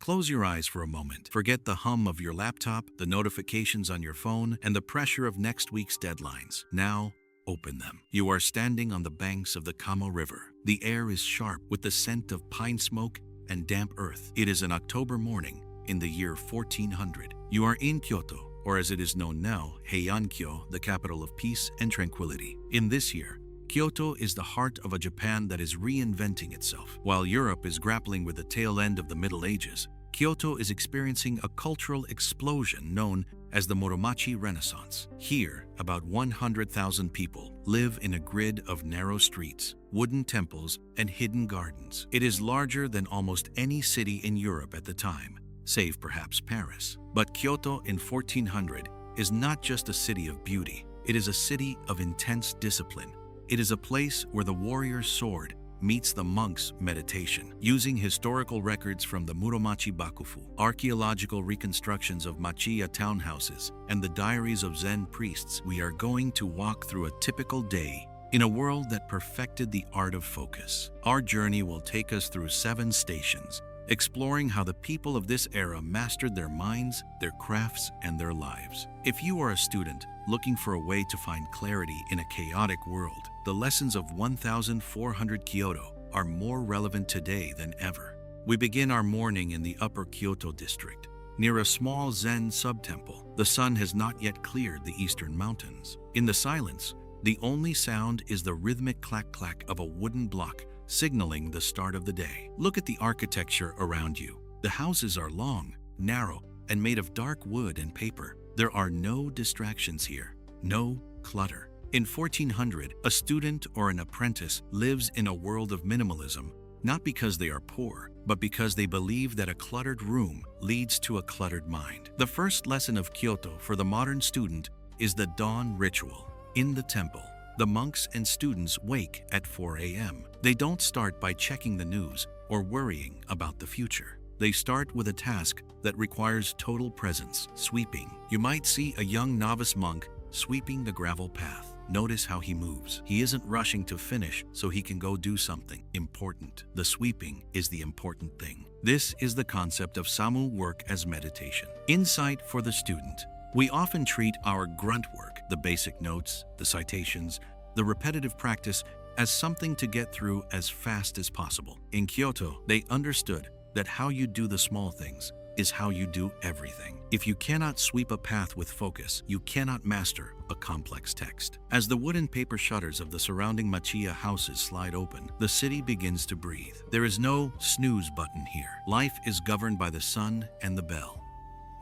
Close your eyes for a moment. Forget the hum of your laptop, the notifications on your phone, and the pressure of next week's deadlines. Now, open them. You are standing on the banks of the Kamo River. The air is sharp with the scent of pine smoke and damp earth. It is an October morning in the year 1400. You are in Kyoto, or as it is known now, Heian-kyo, the capital of peace and tranquility. In this year, Kyoto is the heart of a Japan that is reinventing itself. While Europe is grappling with the tail end of the Middle Ages, Kyoto is experiencing a cultural explosion known as the Muromachi Renaissance. Here, about 100,000 people live in a grid of narrow streets, wooden temples, and hidden gardens. It is larger than almost any city in Europe at the time, save perhaps Paris. But Kyoto in 1400 is not just a city of beauty, it is a city of intense discipline. It is a place where the warrior's sword meets the monk's meditation. Using historical records from the Muromachi Bakufu, archaeological reconstructions of Machiya townhouses, and the diaries of Zen priests, we are going to walk through a typical day in a world that perfected the art of focus. Our journey will take us through 7 stations, exploring how the people of this era mastered their minds, their crafts, and their lives. If you are a student looking for a way to find clarity in a chaotic world, the lessons of 1400 Kyoto are more relevant today than ever. We begin our morning in the upper Kyoto district, near a small Zen sub-temple. The sun has not yet cleared the eastern mountains. In the silence, the only sound is the rhythmic clack-clack of a wooden block signaling the start of the day. Look at the architecture around you. The houses are long, narrow, and made of dark wood and paper. There are no distractions here, no clutter. In 1400, a student or an apprentice lives in a world of minimalism, not because they are poor, but because they believe that a cluttered room leads to a cluttered mind. The first lesson of Kyoto for the modern student is the dawn ritual. In the temple, the monks and students wake at 4 a.m. They don't start by checking the news or worrying about the future. They start with a task that requires total presence, sweeping. You might see a young novice monk sweeping the gravel path. Notice how he moves. He isn't rushing to finish so he can go do something important. The sweeping is the important thing. This is the concept of Samu work as meditation. Insight for the student. We often treat our grunt work, the basic notes, the citations, the repetitive practice, as something to get through as fast as possible. In Kyoto, they understood that how you do the small things is how you do everything. If you cannot sweep a path with focus, you cannot master a complex text. As the wooden paper shutters of the surrounding Machiya houses slide open, the city begins to breathe. There is no snooze button here. Life is governed by the sun and the bell.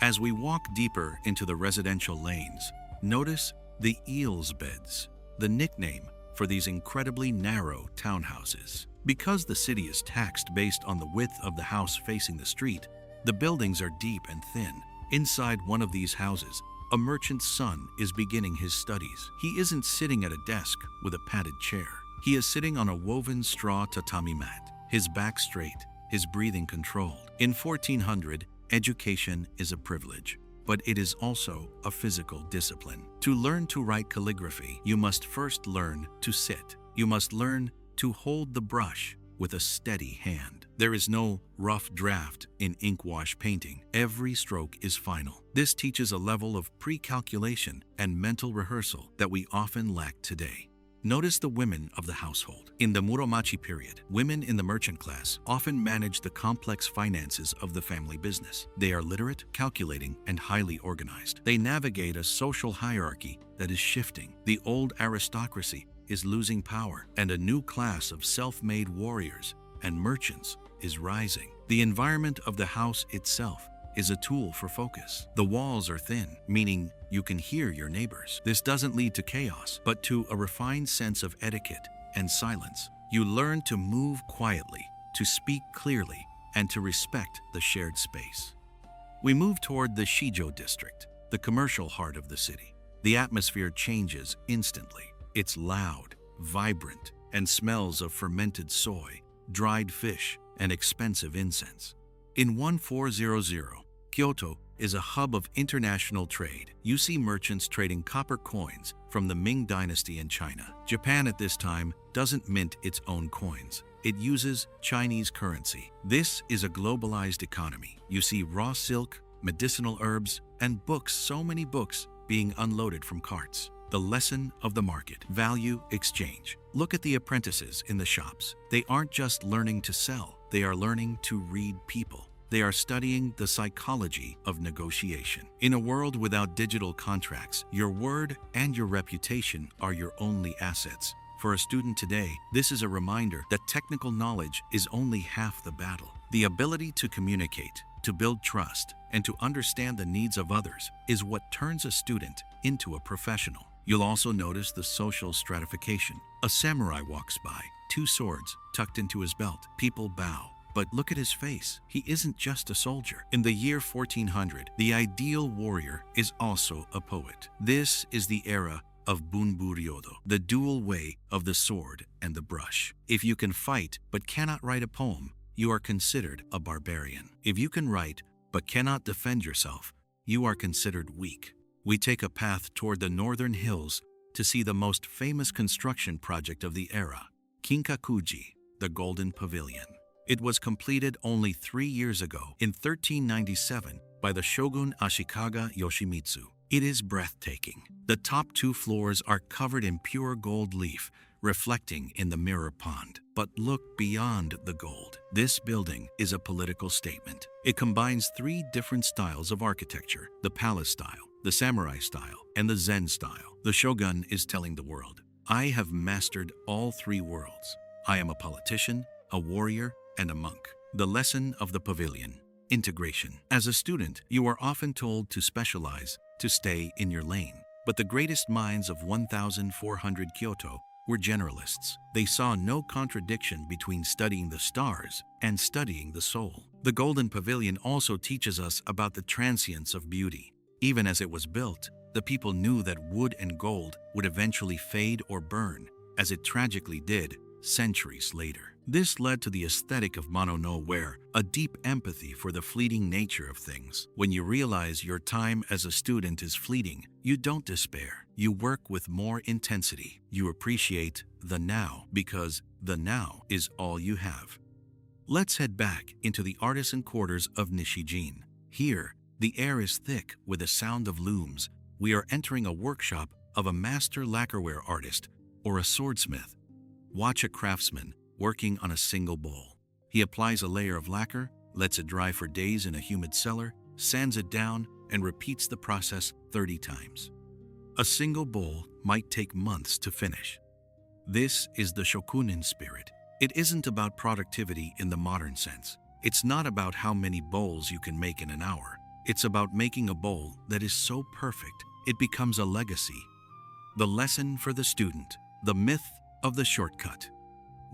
As we walk deeper into the residential lanes, notice the eels beds, the nickname for these incredibly narrow townhouses. Because the city is taxed based on the width of the house facing the street, the buildings are deep and thin. Inside one of these houses, a merchant's son is beginning his studies. He isn't sitting at a desk with a padded chair. He is sitting on a woven straw tatami mat, his back straight, his breathing controlled. In 1400, education is a privilege, but it is also a physical discipline. To learn to write calligraphy, you must first learn to sit. You must learn to hold the brush with a steady hand. There is no rough draft in ink wash painting. Every stroke is final. This teaches a level of pre-calculation and mental rehearsal that we often lack today. Notice the women of the household. In the Muromachi period, women in the merchant class often manage the complex finances of the family business. They are literate, calculating, and highly organized. They navigate a social hierarchy that is shifting. The old aristocracy is losing power, and a new class of self-made warriors and merchants is rising. The environment of the house itself is a tool for focus. The walls are thin, meaning you can hear your neighbors. This doesn't lead to chaos, but to a refined sense of etiquette and silence. You learn to move quietly, to speak clearly, and to respect the shared space. We move toward the Shijo district, the commercial heart of the city. The atmosphere changes instantly. It's loud, vibrant, and smells of fermented soy, dried fish, and expensive incense. In 1400, Kyoto is a hub of international trade. You see merchants trading copper coins from the Ming Dynasty in China. Japan at this time doesn't mint its own coins. it uses Chinese currency. This is a globalized economy. You see raw silk, medicinal herbs, and books, so many books being unloaded from carts. The lesson of the market: value exchange. Look at the apprentices in the shops. They aren't just learning to sell, they are learning to read people. They are studying the psychology of negotiation. In a world without digital contracts, your word and your reputation are your only assets. For a student today, this is a reminder that technical knowledge is only half the battle. The ability to communicate, to build trust, and to understand the needs of others is what turns a student into a professional. You'll also notice the social stratification. A samurai walks by, 2 swords tucked into his belt. People bow. But look at his face. He isn't just a soldier. In the year 1400, the ideal warrior is also a poet. This is the era of Bunburyodo, the dual way of the sword and the brush. If you can fight but cannot write a poem, you are considered a barbarian. If you can write but cannot defend yourself, you are considered weak. We take a path toward the northern hills to see the most famous construction project of the era, Kinkakuji, the Golden Pavilion. It was completed only 3 years ago, in 1397, by the shogun Ashikaga Yoshimitsu. It is breathtaking. The top 2 floors are covered in pure gold leaf, reflecting in the mirror pond. But look beyond the gold. This building is a political statement. It combines 3 different styles of architecture: the palace style, the samurai style, and the Zen style. The shogun is telling the world, I have mastered all 3 worlds. I am a politician, a warrior, and a monk. The lesson of the pavilion: integration. As a student, you are often told to specialize, to stay in your lane. But the greatest minds of 1400 Kyoto were generalists. They saw no contradiction between studying the stars and studying the soul. The Golden Pavilion also teaches us about the transience of beauty. Even as it was built, the people knew that wood and gold would eventually fade or burn, as it tragically did centuries later. This led to the aesthetic of Mono-no-ware, a deep empathy for the fleeting nature of things. When you realize your time as a student is fleeting, you don't despair. You work with more intensity. You appreciate the now, because the now is all you have. Let's head back into the artisan quarters of Nishijin. Here, the air is thick with the sound of looms. We are entering a workshop of a master lacquerware artist or a swordsmith. Watch a craftsman working on a single bowl. He applies a layer of lacquer, lets it dry for days in a humid cellar, sands it down, and repeats the process 30 times. A single bowl might take months to finish. This is the shokunin spirit. It isn't about productivity in the modern sense. It's not about how many bowls you can make in an hour. It's about making a bowl that is so perfect, it becomes a legacy. The lesson for the student: the myth of the shortcut.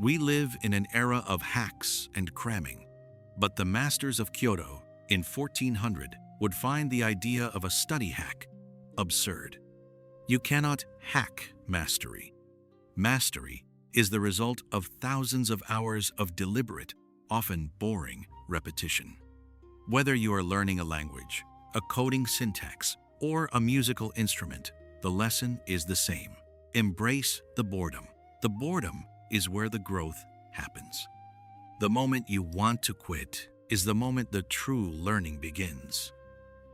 We live in an era of hacks and cramming, but the masters of Kyoto in 1400 would find the idea of a study hack absurd. You cannot hack mastery. Mastery is the result of thousands of hours of deliberate, often boring, repetition. Whether you are learning a language, a coding syntax, or a musical instrument, the lesson is the same. Embrace the boredom. The boredom is where the growth happens. The moment you want to quit is the moment the true learning begins.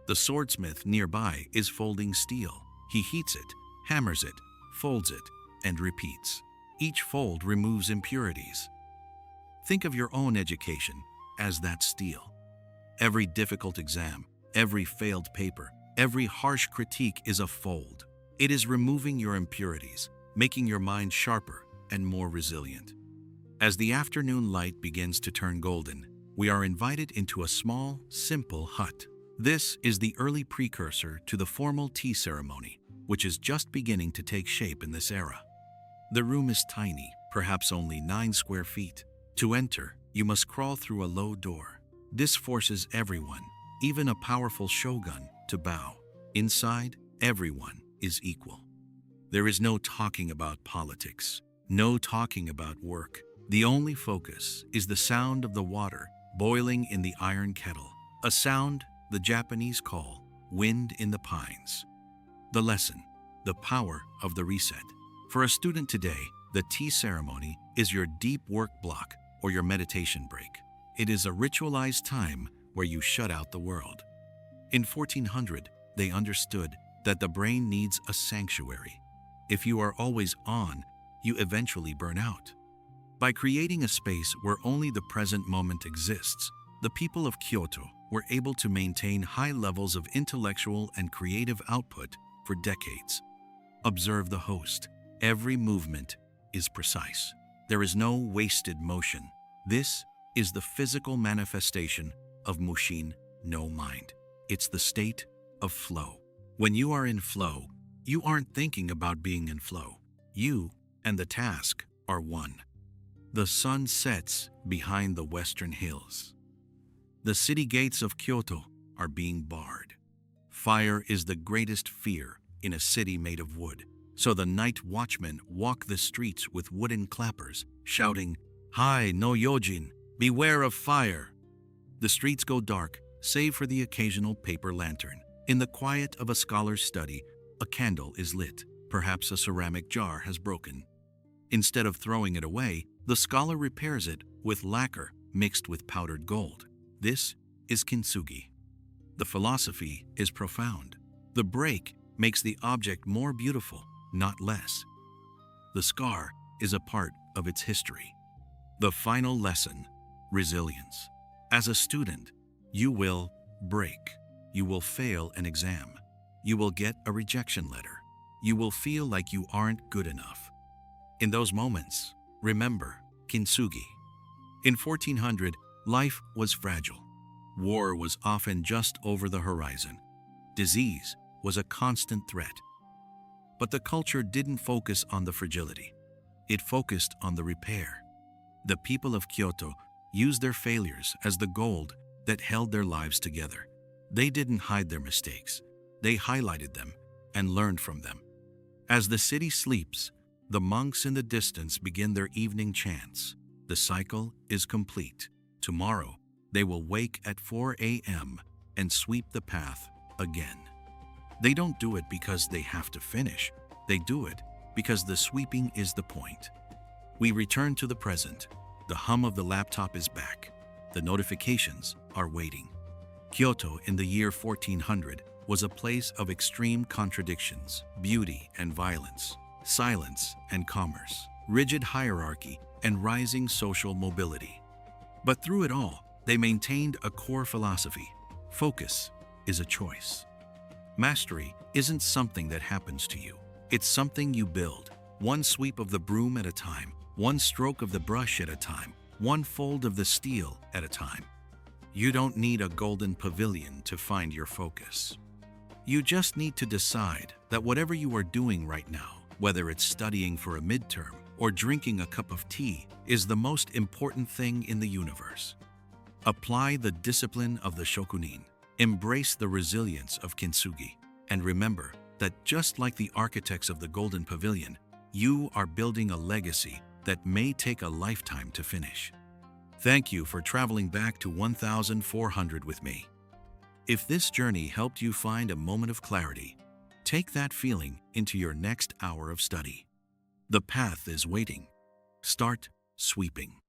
The swordsmith nearby is folding steel. He heats it, hammers it, folds it, and repeats. Each fold removes impurities. Think of your own education as that steel. Every difficult exam, every failed paper, every harsh critique is a fold. It is removing your impurities, making your mind sharper and more resilient. As the afternoon light begins to turn golden, we are invited into a small, simple hut. This is the early precursor to the formal tea ceremony, which is just beginning to take shape in this era. The room is tiny, perhaps only 9 square feet. To enter, you must crawl through a low door. This forces everyone, even a powerful shogun, to bow. Inside, everyone is equal. There is no talking about politics, no talking about work. The only focus is the sound of the water boiling in the iron kettle, a sound the Japanese call wind in the pines. The lesson: the power of the reset. For a student today, the tea ceremony is your deep work block, or your meditation break. It is a ritualized time where you shut out the world. In 1400, they understood that the brain needs a sanctuary. If you are always on, you eventually burn out. By creating a space where only the present moment exists, the people of Kyoto were able to maintain high levels of intellectual and creative output for decades. Observe the host. Every movement is precise. There is no wasted motion. This is the physical manifestation of Mushin no mind. It's the state of flow. When you are in flow, you aren't thinking about being in flow. You and the task are one. The sun sets behind the western hills. The city gates of Kyoto are being barred. Fire is the greatest fear in a city made of wood. So the night watchmen walk the streets with wooden clappers, shouting, "Hai no yojin, beware of fire." The streets go dark, save for the occasional paper lantern. In the quiet of a scholar's study, a candle is lit. Perhaps a ceramic jar has broken. Instead of throwing it away, the scholar repairs it with lacquer mixed with powdered gold. This is kintsugi. The philosophy is profound. The break makes the object more beautiful, not less. The scar is a part of its history. The final lesson, resilience. As a student, you will break. You will fail an exam. You will get a rejection letter. You will feel like you aren't good enough. In those moments, remember kintsugi. In 1400, life was fragile. War was often just over the horizon. Disease was a constant threat. But the culture didn't focus on the fragility. It focused on the repair. The people of Kyoto used their failures as the gold that held their lives together. They didn't hide their mistakes. They highlighted them and learned from them. As the city sleeps, the monks in the distance begin their evening chants. The cycle is complete. Tomorrow, they will wake at 4 a.m. and sweep the path again. They don't do it because they have to finish. They do it because the sweeping is the point. We return to the present. The hum of the laptop is back. The notifications are waiting. Kyoto in the year 1400 was a place of extreme contradictions, beauty and violence, silence and commerce, rigid hierarchy and rising social mobility. But through it all, they maintained a core philosophy. Focus is a choice. Mastery isn't something that happens to you. It's something you build, one sweep of the broom at a time, one stroke of the brush at a time, one fold of the steel at a time. You don't need a golden pavilion to find your focus. You just need to decide that whatever you are doing right now, whether it's studying for a midterm or drinking a cup of tea, is the most important thing in the universe. Apply the discipline of the shokunin, embrace the resilience of kintsugi, and remember that just like the architects of the Golden Pavilion, you are building a legacy that may take a lifetime to finish. Thank you for traveling back to 1400 with me. If this journey helped you find a moment of clarity, take that feeling into your next hour of study. The path is waiting. Start sweeping.